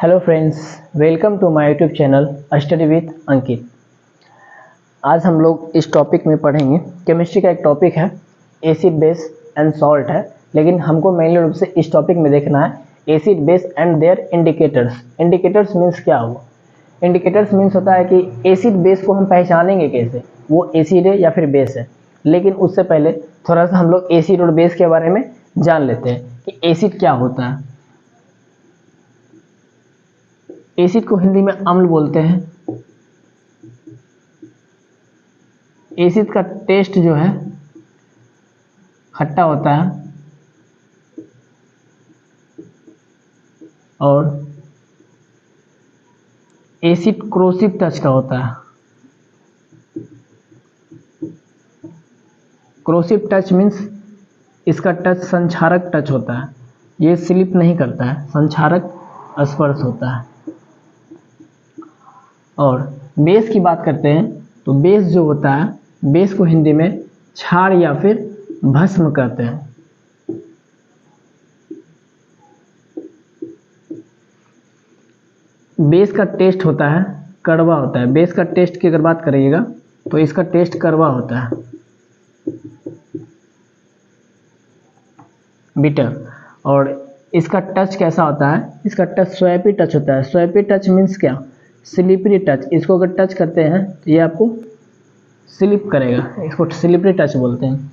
Hello friends, welcome to my YouTube channel study with Ankit. आज हम लोग इस टॉपिक में पढ़ेंगे। केमिस्ट्री का एक टॉपिक है एसिड बेस एंड सॉल्ट है, लेकिन हमको मेनली रूप से इस टॉपिक में देखना है acid base and their indicators. Indicators means क्या हुआ? इंडिकेटर्स मीन्स होता है कि एसिड बेस को हम पहचानेंगे कैसे, वो एसिड है या फिर बेस है। लेकिन उससे पहले थोड़ा सा हम लोग एसिड और बेस के बारे में जान लेते हैं कि एसिड क्या होता है। एसिड को हिंदी में अम्ल बोलते हैं। एसिड का टेस्ट जो है खट्टा होता है और एसिड क्रोसिव टच का होता है। क्रोसिव टच मीन्स इसका टच संक्षारक टच होता है, ये स्लिप नहीं करता है, संक्षारक स्पर्श होता है। और बेस की बात करते हैं तो बेस जो होता है, बेस को हिंदी में क्षार या फिर भस्म कहते हैं। बेस का टेस्ट होता है कड़वा होता है। बेस का टेस्ट की अगर बात करिएगा तो इसका टेस्ट कड़वा होता है, बिटर। और इसका टच कैसा होता है? इसका टच स्वैपी टच होता है। स्वैपी टच मीन्स क्या? Slippery touch. इसको अगर टच करते हैं तो ये आपको स्लिप करेगा, इसको स्लिपरी टच बोलते हैं।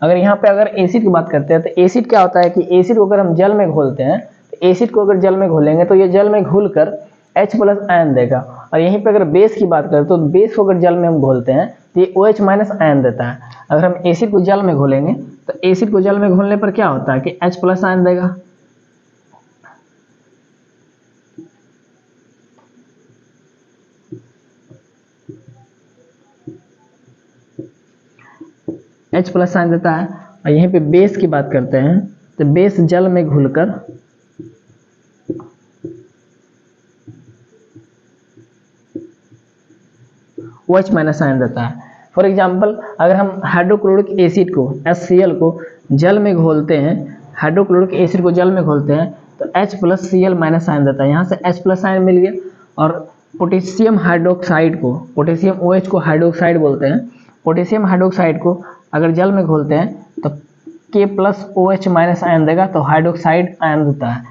अगर यहाँ पे अगर एसिड की बात करते हैं तो एसिड क्या होता है कि एसिड को अगर हम जल में घोलते हैं तो एसिड को अगर जल में घोलेंगे तो ये जल में घुलकर H प्लस आयन देगा। और यहीं पे अगर बेस की बात करें तो बेस को अगर जल में हम घोलते हैं तो ये OH माइनस आयन देता है। अगर हम एसिड को जल में घोलेंगे तो एसिड को जल में घोलने पर क्या होता है कि H प्लस आयन देगा। H प्लस आयन देता है। और यहीं पे बेस की बात करते हैं तो बेस जल में घुलकर OH माइनस आयन देता है। फॉर एग्जाम्पल, अगर हम हाइड्रोक्लोरिक एसिड को HCl को जल में घोलते हैं, हाइड्रोक्लोरिक एसिड को जल में घोलते हैं तो H plus Cl minus ion देता है। यहाँ से H प्लस आयन मिल गया। और पोटेशियम हाइड्रोक्साइड को, पोटेशियम OH को हाइड्रोक्साइड बोलते हैं। पोटेशियम हाइड्रोक्साइड को अगर जल में घोलते हैं तो K plus OH minus ion देगा, तो हाइड्रोक्साइड आयन होता है।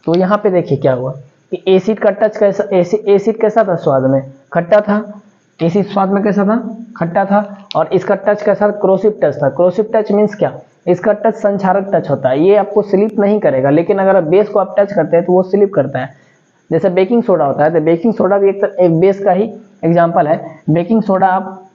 तो यहाँ पे देखिए क्या हुआ कि एसिड का टच कैसा, एसिड कैसा था? स्वाद में खट्टा था। एसिड स्वाद में कैसा था? खट्टा था। और इसका टच कैसा? क्रोसिव टच था। क्रोसिव टच मीन्स क्या? इसका टच संक्षारक टच होता है, ये आपको स्लिप नहीं करेगा। लेकिन अगर बेस को आप टच करते हैं तो वो स्लिप करता है। जैसे बेकिंग सोडा होता है, तो बेकिंग सोडा भी एक बेस का ही एग्जाम्पल है। बेकिंग सोडा आप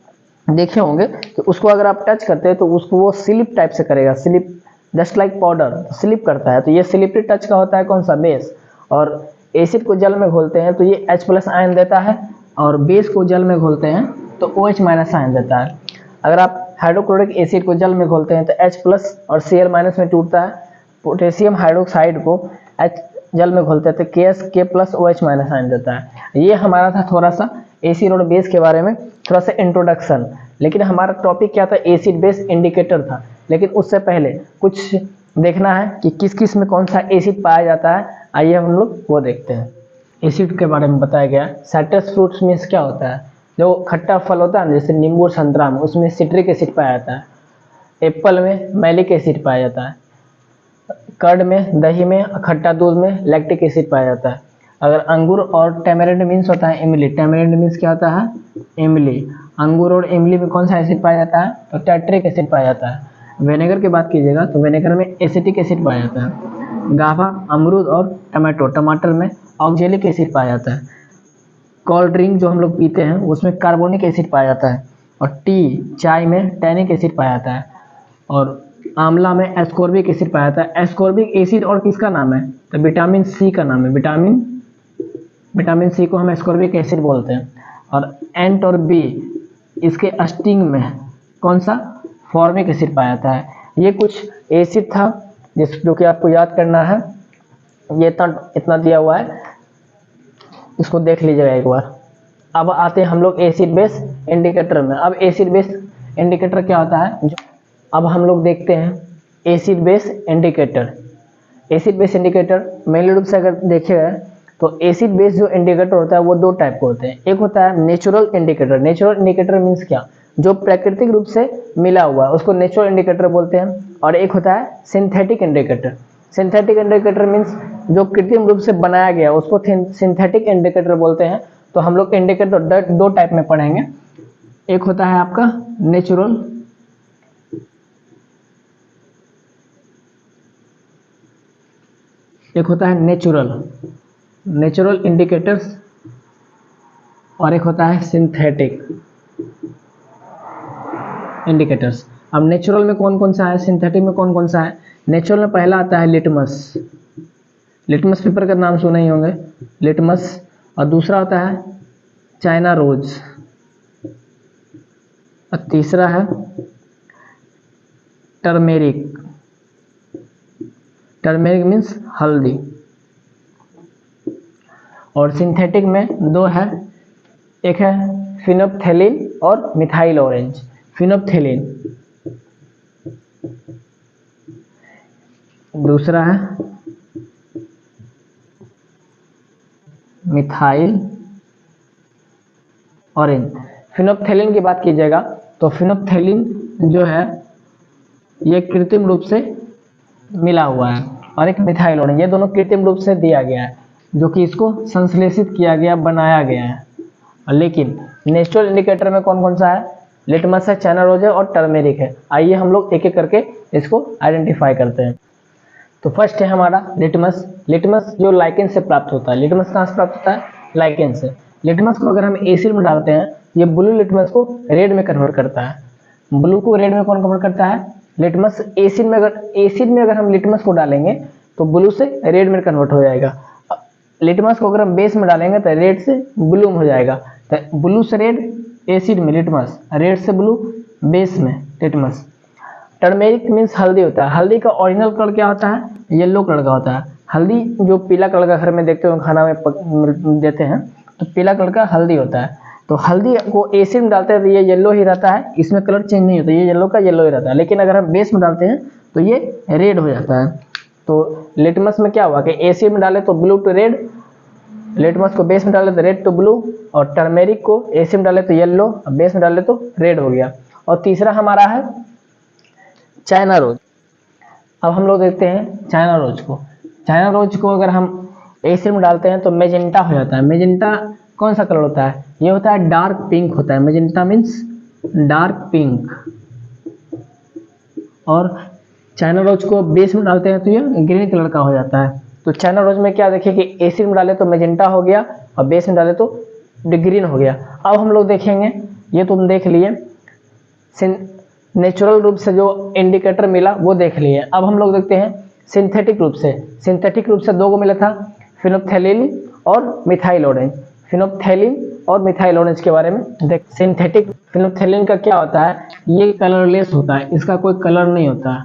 देखे होंगे कि उसको अगर आप टच करते हैं तो उसको वो स्लिप टाइप से करेगा, slip just like powder slip करता है। तो ये स्लिपरी टच का होता है कौन सा? बेस। और एसिड को जल में घोलते हैं तो ये H प्लस आयन देता है, और बेस को जल में घोलते हैं तो OH माइनस आयन देता है। अगर आप हाइड्रोक्लोरिक एसिड को जल में घोलते हैं तो H प्लस और Cl माइनस में टूटता है। पोटेशियम हाइड्रोक्साइड को H जल में घोलते हैं तो K plus OH minus ion देता है। ये हमारा था थोड़ा सा एसिड और बेस के बारे में थोड़ा सा इंट्रोडक्शन। लेकिन हमारा टॉपिक क्या था? एसिड बेस इंडिकेटर था। लेकिन उससे पहले कुछ देखना है कि किस किस में कौन सा एसिड पाया जाता है। आइए हम लोग वो देखते हैं। एसिड के बारे में बताया गया। साइट्रस फ्रूट्स मीन्स क्या होता है? जो खट्टा फल होता है जैसे नींबू और संतरा में, उसमें सिट्रिक एसिड पाया जाता है। एप्पल में मैलिक एसिड पाया जाता है। कर्ड में, दही में, खट्टा दूध में लैक्टिक एसिड पाया जाता है। अगर अंगूर और टैमरिंड मीन्स होता है इमली। टैमरिंड मीन्स क्या होता है? इमली। अंगूर और इमली में कौन सा एसिड पाया जाता है? तो टैट्रिक एसिड पाया जाता है। विनेगर की बात कीजिएगा तो विनेगर में एसिटिक एसिड पाया जाता है। गावा, अमरूद और टमाटो, टमाटर में ऑक्जेलिक एसिड पाया जाता है। कोल्ड ड्रिंक जो हम लोग पीते हैं उसमें कार्बोनिक एसिड पाया जाता है। और टी, चाय में टैनिक एसिड पाया जाता है। और आंवला में एस्कॉर्बिक एसिड पाया जाता है। एस्कॉर्बिक एसिड और किसका नाम है? तो विटामिन सी का नाम है। विटामिन सी को हम एस्कॉर्बिक एसिड बोलते हैं। और एंट और बी, इसके स्टिंग में कौन सा? फॉर्मिक एसिड पाया जाता है। ये कुछ एसिड था जो कि आपको याद करना है। ये इतना दिया हुआ है, इसको देख लीजिएगा एक बार। अब आते हैं हम लोग एसिड बेस इंडिकेटर में। अब एसिड बेस इंडिकेटर क्या होता है? अब हम लोग देखते हैं acid base indicator. Acid base indicator mainly रूप से अगर देखिएगा तो एसिड बेस जो इंडिकेटर होता है वो दो टाइप के होते हैं। एक होता है natural indicator. Natural indicator means क्या, जो प्राकृतिक रूप से मिला हुआ है उसको नेचुरल इंडिकेटर बोलते हैं। और एक होता है synthetic indicator. Synthetic indicator means जो कृत्रिम रूप से बनाया गया उसको सिंथेटिक इंडिकेटर बोलते हैं। तो हम लोग इंडिकेटर दो टाइप में पढ़ेंगे। एक होता है आपका नेचुरल, एक होता है नेचुरल इंडिकेटर्स, और एक होता है सिंथेटिक इंडिकेटर्स। अब नेचुरल में कौन कौन सा है, सिंथेटिक में कौन कौन सा है। नेचुरल में पहला आता है लिटमस। लिटमस पेपर का नाम सुने ही होंगे, लिटमस। और दूसरा होता है चाइना रोज, और तीसरा है टर्मेरिक। टर्मेरिक मीन्स हल्दी। और सिंथेटिक में दो है, एक है फिनोप्थेलिन और मिथाइल ऑरेंज। फिनोप्थेलिन, दूसरा है मिथाइल ऑरेंज। फिनोप्थेलिन की बात कीजिएगा तो फिनोप्थेलिन जो है ये कृत्रिम रूप से मिला हुआ है, और एक मिथाइल ऑरेंज, ये दोनों कृत्रिम रूप से दिया गया है, जो कि इसको संश्लेषित किया गया, बनाया गया है। लेकिन नेचुरल इंडिकेटर में कौन कौन सा है, लिटमस है, चाइना रोज है और टर्मेरिक है। आइए हम लोग एक एक करके इसको आइडेंटिफाई करते हैं। तो फर्स्ट है हमारा लिटमस। लिटमस जो लाइकेन से प्राप्त होता है। लिटमस कहाँ से प्राप्त होता है, लाइकेन से। लिटमस को अगर हम एसिड में डालते हैं, ये ब्लू लिटमस को रेड में कन्वर्ट करता है। ब्लू को रेड में कौन कन्वर्ट करता है, लिटमस। एसिड में अगर हम लिटमस को डालेंगे तो ब्लू से रेड में कन्वर्ट हो जाएगा। लिटमस को अगर हम बेस में डालेंगे तो रेड से ब्लू में हो जाएगा। तो ब्लू से रेड एसिड में लिटमस, रेड से ब्लू बेस में लिटमस। टर्मेरिक मीन्स हल्दी होता है। हल्दी का ओरिजिनल कलर क्या होता है, येलो कलर का होता है। हल्दी जो पीला कलर का घर में देखते हो खाना में देते हैं, तो पीला कलर का हल्दी होता है। तो हल्दी को एसिड में डालते हैं तो ये येलो ही रहता है, इसमें कलर चेंज नहीं होता, ये येलो का येलो ही रहता है। लेकिन अगर हम बेस में डालते हैं तो ये रेड हो जाता है। तो लिटमस में क्या हुआ कि एसिड में डाले तो ब्लू टू रेड, लिटमस को बेस में डाले तो रेड टू ब्लू, और टर्मेरिक को एसिड में डाले तो येलो, बेस में डाले तो रेड हो गया। और तीसरा हमारा है चाइना रोज। अब हम लोग देखते हैं चाइना रोज को। चाइना रोज को अगर हम एसिड में डालते हैं तो मेजेंटा हो जाता है। मेजेंटा कौन सा कलर होता है, ये होता है डार्क पिंक होता है। Magenta means dark pink. और चाइना रोज को बेस में डालते हैं तो ये ग्रीन कलर का हो जाता है। तो चाइना रोज में क्या देखिए कि एसिड में डाले तो मेजेंटा हो गया और बेस में डाले तो ग्रीन हो गया। अब हम लोग देखेंगे, ये तुम देख लिए नेचुरल रूप से जो इंडिकेटर मिला वो देख लिए। अब हम लोग देखते हैं सिंथेटिक रूप से। सिंथेटिक रूप से दो को मिला था, फिनोप्थेलिन और मिथाइल ऑरेंज। फिनोप्थेलिन और मिथाइल ऑरेंज के बारे में देख। सिंथेटिक फिनोप्थेलिन का क्या होता है, ये कलरलेस होता है, इसका कोई कलर नहीं होता है।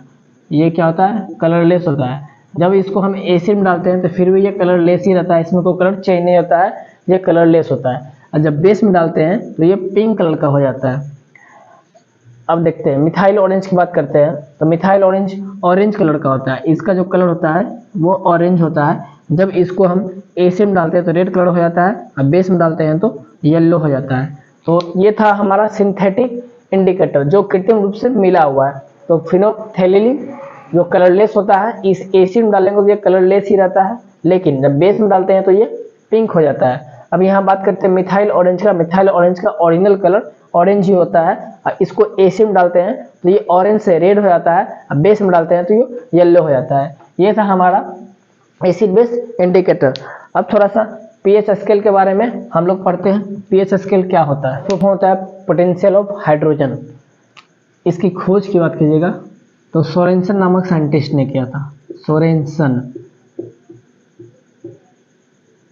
ये क्या होता है, कलरलेस होता है। जब इसको हम एसिड में डालते हैं तो फिर भी ये कलरलेस ही रहता है, इसमें कोई कलर चेंज नहीं होता है, ये कलरलेस होता है। और जब बेस में डालते हैं तो ये पिंक कलर का हो जाता है। अब देखते हैं मिथाइल ऑरेंज की बात करते हैं। तो मिथाइल ऑरेंज कलर का होता है, इसका जो कलर होता है वो ऑरेंज होता है। जब इसको हम एसिड में डालते हैं तो रेड कलर हो जाता है, और बेस में डालते हैं तो येलो हो जाता है। तो ये था हमारा सिंथेटिक इंडिकेटर जो कृत्रिम रूप से मिला हुआ है। तो फिनोप्थेलिन जो कलरलेस होता है, इस एसिड में डालेंगे तो ये कलरलेस ही रहता है, लेकिन जब बेस में डालते हैं तो ये पिंक हो जाता है। अब यहाँ बात करते हैं मिथाइल ऑरेंज का। मिथाइल ऑरेंज का ओरिजिनल कलर ऑरेंज ही होता है, और इसको एसिड में डालते हैं तो ये ऑरेंज से रेड हो जाता है, और बेस में डालते हैं तो ये येलो हो जाता है। ये था हमारा एसिड बेस इंडिकेटर। अब थोड़ा सा पीएच स्केल के बारे में हम लोग पढ़ते हैं। पीएच स्केल क्या होता है, तो होता है पोटेंशियल ऑफ हाइड्रोजन। इसकी खोज की बात कीजिएगा तो सोरेनसन नामक साइंटिस्ट ने किया था, सोरेनसन।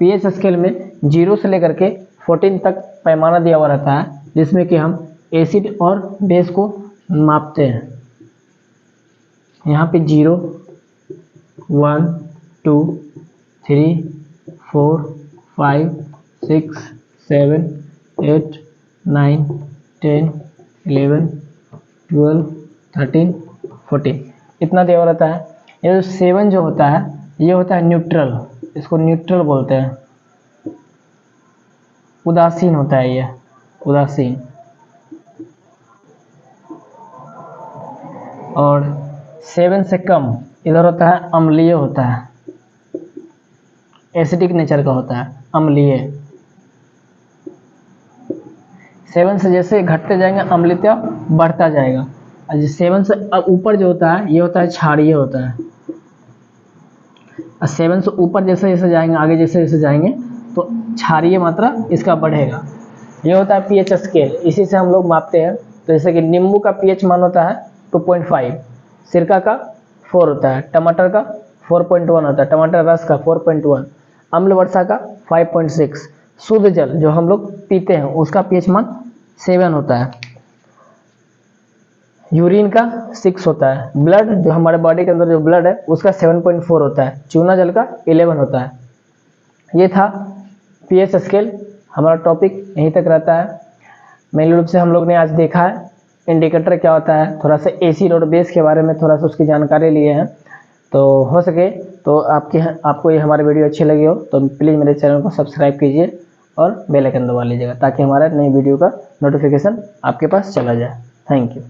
पीएच स्केल में 0 से लेकर के 14 तक पैमाना दिया हुआ रहता है, जिसमें कि हम एसिड और बेस को मापते हैं। यहाँ पे 0, 1, 2, 3, 4, 5, 6, 7, 8, 9, 10, 11, 12, 13, 14 इतना दिया रहता है। ये जो 7 जो होता है ये होता है न्यूट्रल, इसको न्यूट्रल बोलते हैं। उदासीन होता है ये, उदासीन। और 7 से कम इधर होता है अम्लीय होता है, एसिडिक नेचर का होता है, अम्लीय। 7 से जैसे घटते जाएंगे अम्लता बढ़ता जाएगा। और 7 से ऊपर जो होता है ये होता है क्षारीय होता है। और 7 से ऊपर जैसे जैसे जाएंगे, आगे जैसे जैसे जाएंगे तो क्षारीय मात्रा इसका बढ़ेगा। ये होता है पीएच स्केल, इसी से हम लोग मापते हैं। तो जैसे कि नींबू का पीएच मान होता है 2.5, सिरका का 4 होता है, टमाटर का 4.1 होता है, टमाटर रस का 4.1, अम्ल वर्षा का 5.6, शुद्ध जल जो हम लोग पीते हैं उसका पीएच मान 7 होता है, यूरिन का 6 होता है, ब्लड जो हमारे बॉडी के अंदर जो ब्लड है उसका 7.4 होता है, चूना जल का 11 होता है। ये था पीएच स्केल। हमारा टॉपिक यहीं तक रहता है। मेन रूप से हम लोग ने आज देखा है इंडिकेटर क्या होता है, थोड़ा सा एसिड और बेस के बारे में थोड़ा सा उसकी जानकारी लिए हैं। तो हो सके तो आपको ये हमारी वीडियो अच्छी लगी हो तो प्लीज़ मेरे चैनल को सब्सक्राइब कीजिए और बेल आइकन दबा लीजिएगा, ताकि हमारा नई वीडियो का नोटिफिकेशन आपके पास चला जाए। Thank you.